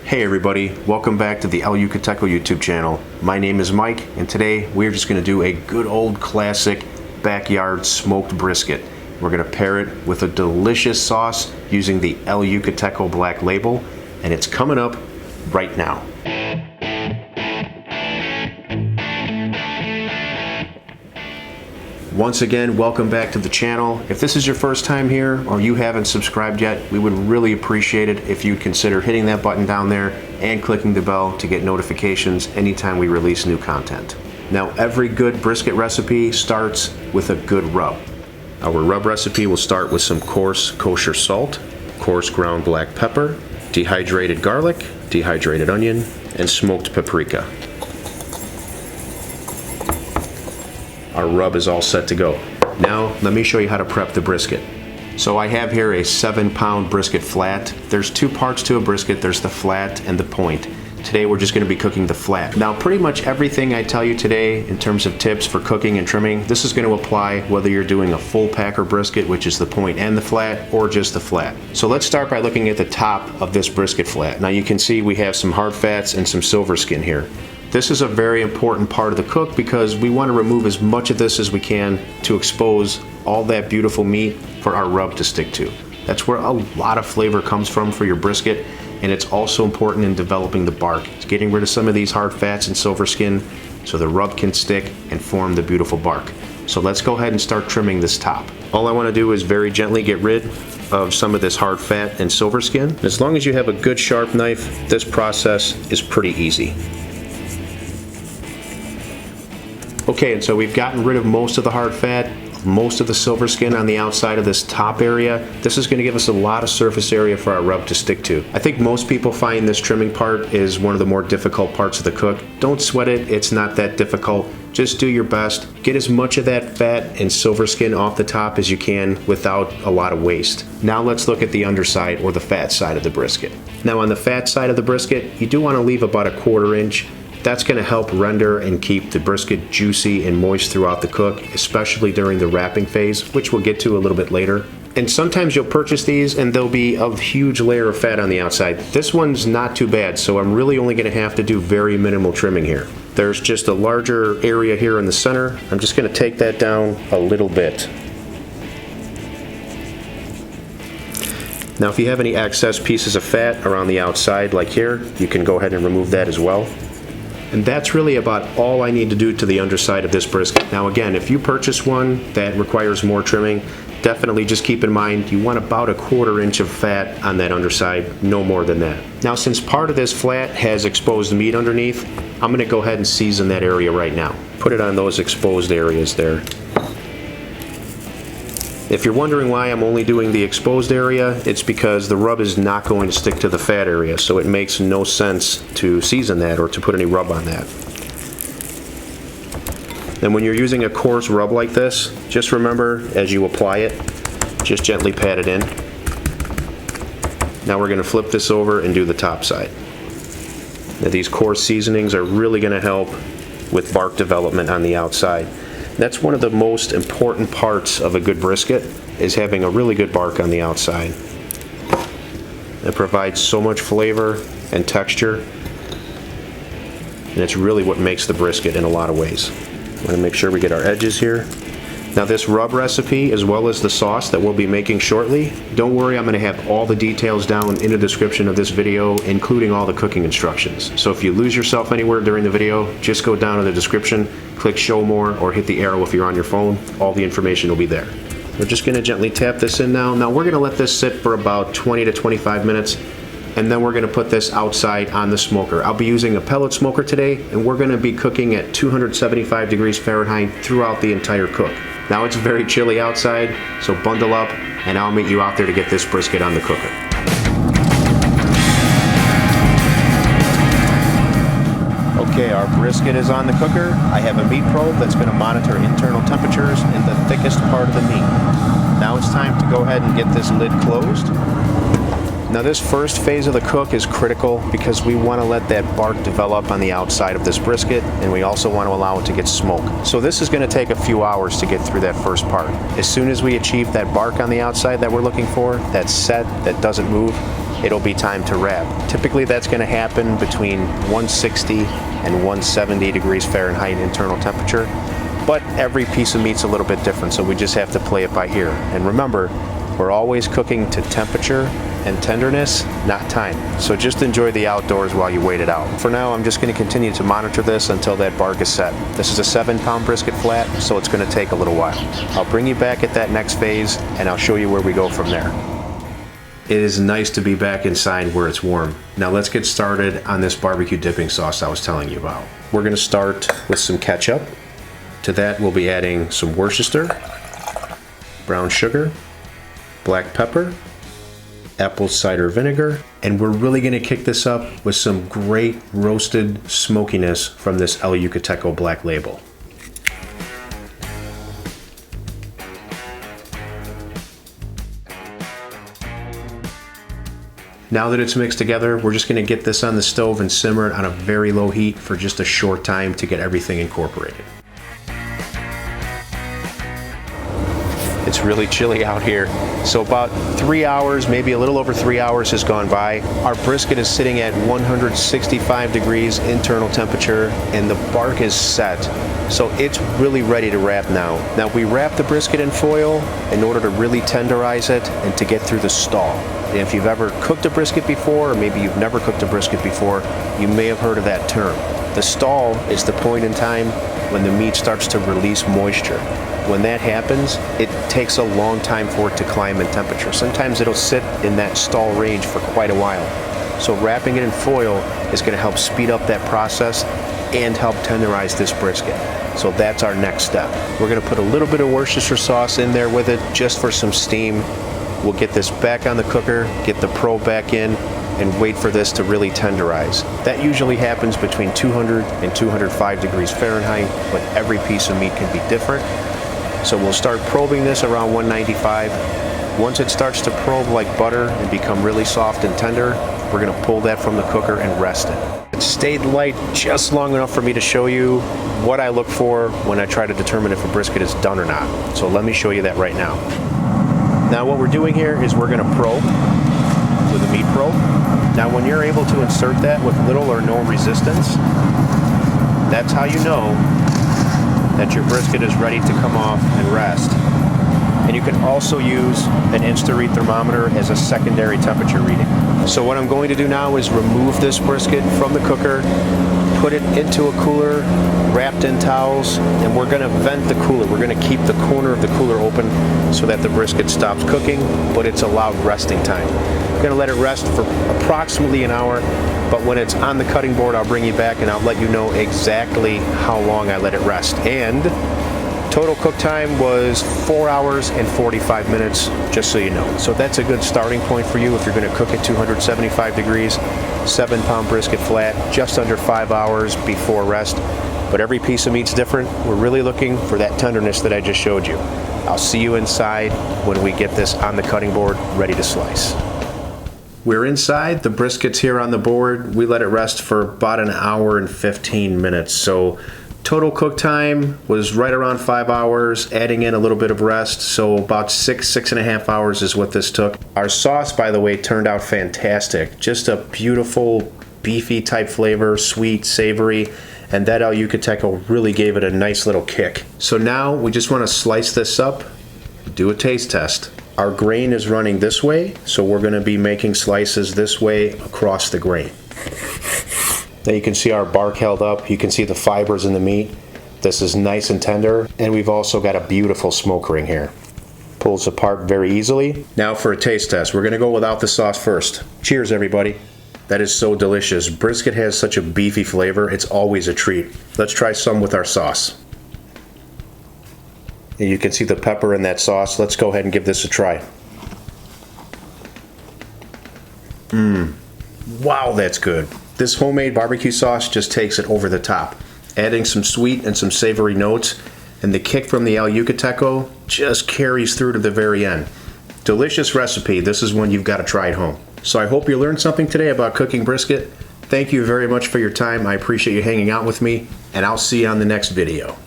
Hey everybody, welcome back to the El Yucateco YouTube channel. My name is Mike, and today we're just going to do a good old classic backyard smoked brisket. We're going to pair it with a delicious sauce using the El Yucateco Black Label, and it's coming up right now. Once again, welcome back to the channel. If this is your first time here or you haven't subscribed yet, we would really appreciate it if you'd consider hitting that button down there and clicking the bell to get notifications anytime we release new content. Now, every good brisket recipe starts with a good rub. Our rub recipe will start with some coarse kosher salt, coarse ground black pepper, dehydrated garlic, dehydrated onion, and smoked paprika. Our rub is all set to go. Now, let me show you how to prep the brisket. So I have here a 7-pound brisket flat. There's two parts to a brisket. There's the flat and the point. Today we're just going to be cooking the flat. Now, pretty much everything I tell you today in terms of tips for cooking and trimming, this is going to apply whether you're doing a full packer brisket, which is the point and the flat, or just the flat. So let's start by looking at the top of this brisket flat. Now you can see we have some hard fats and some silver skin here. This is a very important part of the cook because we want to remove as much of this as we can to expose all that beautiful meat for our rub to stick to. That's where a lot of flavor comes from for your brisket, and it's also important in developing the bark. It's getting rid of some of these hard fats and silver skin so the rub can stick and form the beautiful bark. So let's go ahead and start trimming this top. All I want to do is very gently get rid of some of this hard fat and silver skin. As long as you have a good sharp knife, this process is pretty easy. Okay, and so we've gotten rid of most of the hard fat, most of the silver skin on the outside of this top area. This is going to give us a lot of surface area for our rub to stick to. I think most people find this trimming part is one of the more difficult parts of the cook. Don't sweat it, it's not that difficult. Just do your best. Get as much of that fat and silver skin off the top as you can without a lot of waste. Now let's look at the underside or the fat side of the brisket. Now on the fat side of the brisket, you do want to leave about a 1/4 inch. That's going to help render and keep the brisket juicy and moist throughout the cook, especially during the wrapping phase, which we'll get to a little bit later. And sometimes you'll purchase these and there'll be a huge layer of fat on the outside. This one's not too bad, so I'm really only going to have to do very minimal trimming here. There's just a larger area here in the center. I'm just going to take that down a little bit. Now if you have any excess pieces of fat around the outside like here, you can go ahead and remove that as well. And that's really about all I need to do to the underside of this brisket. Now again, if you purchase one that requires more trimming, definitely just keep in mind you want about a 1/4 inch of fat on that underside, no more than that. Now since part of this flat has exposed meat underneath, I'm going to go ahead and season that area right now. Put it on those exposed areas there. If you're wondering why I'm only doing the exposed area, it's because the rub is not going to stick to the fat area, so it makes no sense to season that or to put any rub on that. And when you're using a coarse rub like this, just remember as you apply it, just gently pat it in. Now we're going to flip this over and do the top side. Now these coarse seasonings are really going to help with bark development on the outside. That's one of the most important parts of a good brisket, is having a really good bark on the outside. It provides so much flavor and texture, and it's really what makes the brisket in a lot of ways. We're going to make sure we get our edges here. Now this rub recipe, as well as the sauce that we'll be making shortly, don't worry, I'm going to have all the details down in the description of this video, including all the cooking instructions. So if you lose yourself anywhere during the video, just go down to the description, click show more, or hit the arrow if you're on your phone. All the information will be there. We're just going to gently tap this in now. Now we're going to let this sit for about 20 to 25 minutes, and then we're going to put this outside on the smoker. I'll be using a pellet smoker today, and we're going to be cooking at 275 degrees Fahrenheit throughout the entire cook. Now it's very chilly outside, so bundle up, and I'll meet you out there to get this brisket on the cooker. Okay, our brisket is on the cooker. I have a meat probe that's going to monitor internal temperatures in the thickest part of the meat. Now it's time to go ahead and get this lid closed. Now this first phase of the cook is critical because we want to let that bark develop on the outside of this brisket, and we also want to allow it to get smoked. So this is going to take a few hours to get through that first part. As soon as we achieve that bark on the outside that we're looking for, that's set, that doesn't move, it'll be time to wrap. Typically that's going to happen between 160 and 170 degrees Fahrenheit internal temperature, but every piece of meat's a little bit different, so we just have to play it by ear. And remember, we're always cooking to temperature and tenderness, not time. So just enjoy the outdoors while you wait it out. For now, I'm just going to continue to monitor this until that bark is set. This is a 7-pound brisket flat, so it's going to take a little while. I'll bring you back at that next phase, and I'll show you where we go from there. It is nice to be back inside where it's warm. Now let's get started on this barbecue dipping sauce I was telling you about. We're going to start with some ketchup. To that, we'll be adding some Worcestershire, brown sugar, black pepper, apple cider vinegar, and we're really going to kick this up with some great roasted smokiness from this El Yucateco Black Label. Now that it's mixed together, we're just going to get this on the stove and simmer it on a very low heat for just a short time to get everything incorporated. It's really chilly out here, so about 3 hours, maybe a little over 3 hours has gone by. Our brisket is sitting at 165 degrees internal temperature and the bark is set, so it's really ready to wrap now. Now we wrap the brisket in foil in order to really tenderize it and to get through the stall. And if you've ever cooked a brisket before, or maybe you've never cooked a brisket before, you may have heard of that term. The stall is the point in time when the meat starts to release moisture. When that happens, it takes a long time for it to climb in temperature. Sometimes it'll sit in that stall range for quite a while. So wrapping it in foil is going to help speed up that process and help tenderize this brisket. So that's our next step. We're going to put a little bit of Worcestershire sauce in there with it just for some steam. We'll get this back on the cooker, get the probe back in, and wait for this to really tenderize. That usually happens between 200 and 205 degrees Fahrenheit, but every piece of meat can be different. So we'll start probing this around 195. Once it starts to probe like butter and become really soft and tender, we're going to pull that from the cooker and rest it. It stayed light just long enough for me to show you what I look for when I try to determine if a brisket is done or not. So let me show you that right now. Now what we're doing here is we're going to probe with a meat probe. Now when you're able to insert that with little or no resistance, that's how you know that your brisket is ready to come off and rest. And you can also use an Insta-Read thermometer as a secondary temperature reading. So what I'm going to do now is remove this brisket from the cooker, put it into a cooler, wrapped in towels, and we're going to vent the cooler. We're going to keep the corner of the cooler open so that the brisket stops cooking, but it's allowed resting time. We're going to let it rest for approximately an hour, but when it's on the cutting board, I'll bring you back and I'll let you know exactly how long I let it rest. And total cook time was 4 hours and 45 minutes, just so you know. So that's a good starting point for you if you're going to cook at 275 degrees, 7-pound brisket flat, just under 5 hours before rest. But every piece of meat's different. We're really looking for that tenderness that I just showed you. I'll see you inside when we get this on the cutting board, ready to slice. We're inside, the brisket's here on the board. We let it rest for about an hour and 15 minutes. So total cook time was right around 5 hours, adding in a little bit of rest. So about 6.5 hours is what this took. Our sauce, by the way, turned out fantastic. Just a beautiful, beefy type flavor, sweet, savory, and that El Yucateco really gave it a nice little kick. So now we just want to slice this up, do a taste test. Our grain is running this way, so we're going to be making slices this way across the grain. Now you can see our bark held up. You can see the fibers in the meat. This is nice and tender, and we've also got a beautiful smoke ring here. Pulls apart very easily. Now for a taste test. We're going to go without the sauce first. Cheers, everybody. That is so delicious. Brisket has such a beefy flavor. It's always a treat. Let's try some with our sauce. And you can see the pepper in that sauce. Let's go ahead and give this a try. Wow, that's good. This homemade barbecue sauce just takes it over the top, adding some sweet and some savory notes, and the kick from the El Yucateco just carries through to the very end. Delicious recipe. This is one you've got to try at home. So I hope you learned something today about cooking brisket. Thank you very much for your time. I appreciate you hanging out with me, and I'll see you on the next video.